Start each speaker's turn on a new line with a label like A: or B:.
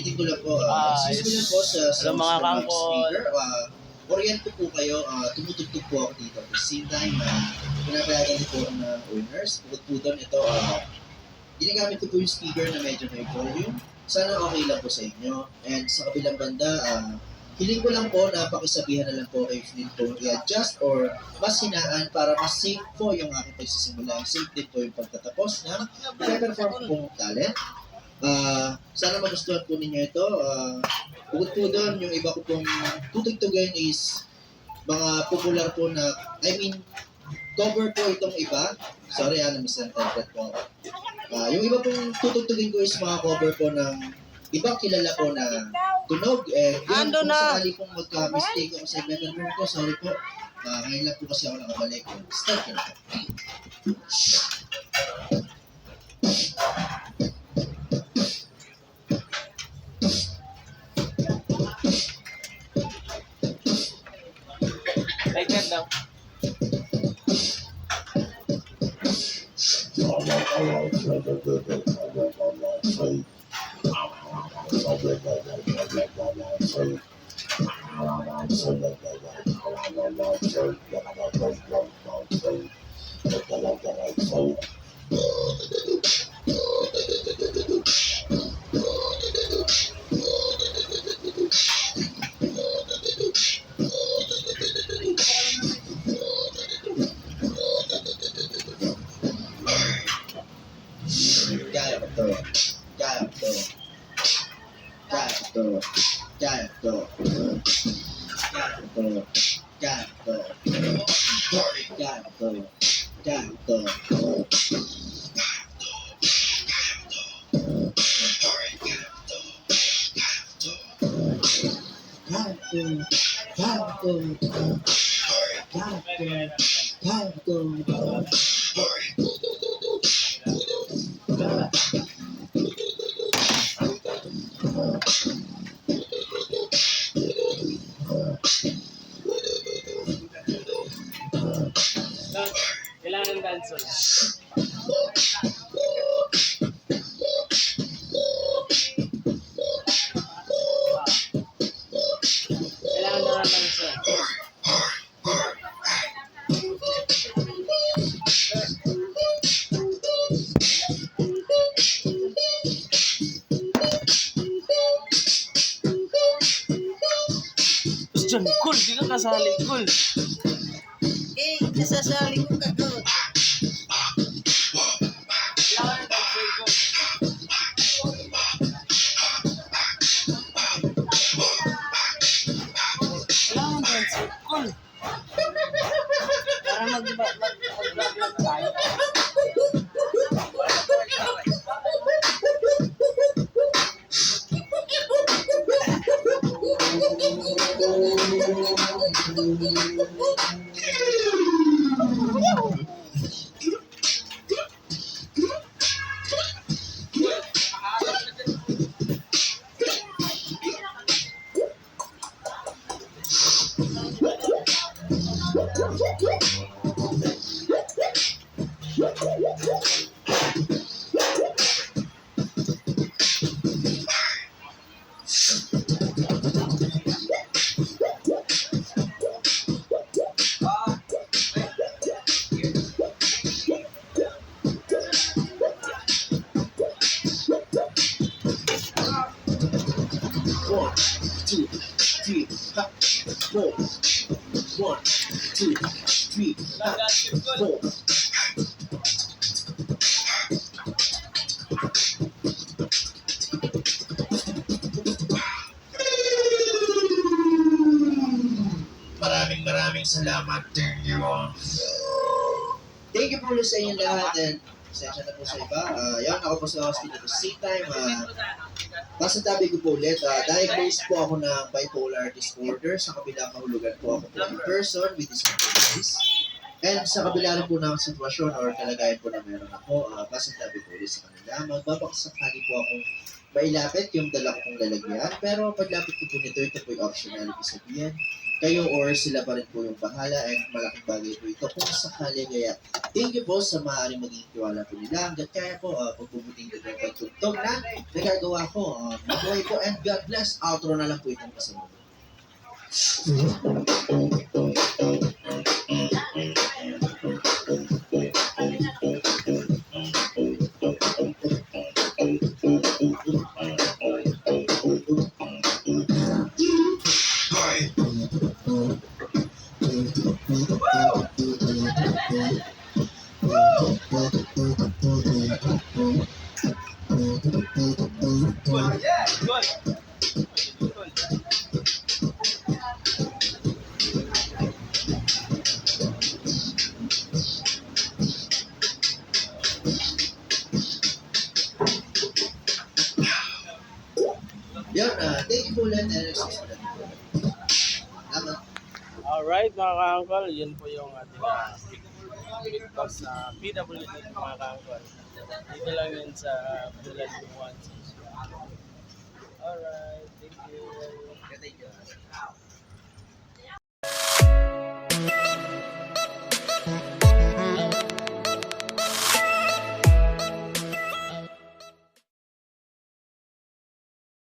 A: ulitin ko lang po. Excuse me lang po sa
B: Hello mga kangkol.
A: speaker. Orient ko po kayo. Tumutugtog po ako dito. At the same time, pinapayagan din po ako ng owners. Bukod po doon, ito, ginagamit ko po yung speaker na medyo may volume. Sana okay lang po sa inyo. And sa kabilang banda, hiling ko lang po na pakisabihan na lang po kayo if need po i-adjust or mas hinaan para mas safe po yung aking pagsisimula. Safe din po yung pagtatapos na i-perform pong talent. Sana magustuhan po ninyo ito. Bukod po doon, yung iba ko pong tutugtugin is mga popular po na, cover po itong iba. Sorry, na-misinterpret po ako. Yung iba pong tutugtugin ko is mga cover po ng ibang kilala po na tunog. Yun, kung sakali pong magka-mistake ako sa i-perform ko, sorry po. Ngayon lang po kasi ako nakabalik. Start ko na.
B: Like that daw. Kailangan ng dancehall. Kailangan na ng dancehall. Diyan, cool. Di ka kasali, cool.
C: Nasasali ko kagod.
B: Kailangan ng dancehall ko. Kailangan ng dancehall, cool.
C: Para mag-vlog tayo.
A: One, two, three, ha, four. 1, 2, 3, ha, 4. Maraming salamat. Thank you. Thank you po sa inyo lahat and pasensya na po sa iba. Yan, ako po sa hospital at the same time. Masasabi ko po ulit, diagnosed po ako ng bipolar disorder. Sa kabilang kahulugan po ako po a person with disabilities. And sa kabila rin po ng sitwasyon or kalagayan po na meron ako, masasabi po ulit sa kanila. Magbabakasakali po akong mailapit yung dala ko kong lalagyan. Pero paglapit ko po nito, ito po yung optional. Ibig sabihin, kayo or sila pa rin po yung bahala and malaking bagay po ito kung sakali. Kaya thank you po sa maaaring maging tiwala po nila. Hanggat kaya po, pagpuputing ko yung pagtugtog na nagagawa ko. Mabuhay po and God bless. Outro na lang po itong kasunod. Yan, thank you po ulit and excuse me lang. Salamat.
B: Alright mga ka-uncle, yun po yung ating feedback sa PWD mga ka-uncle. Dito lang yun sa Bulan 1. Alright, thank you.
A: Thank you.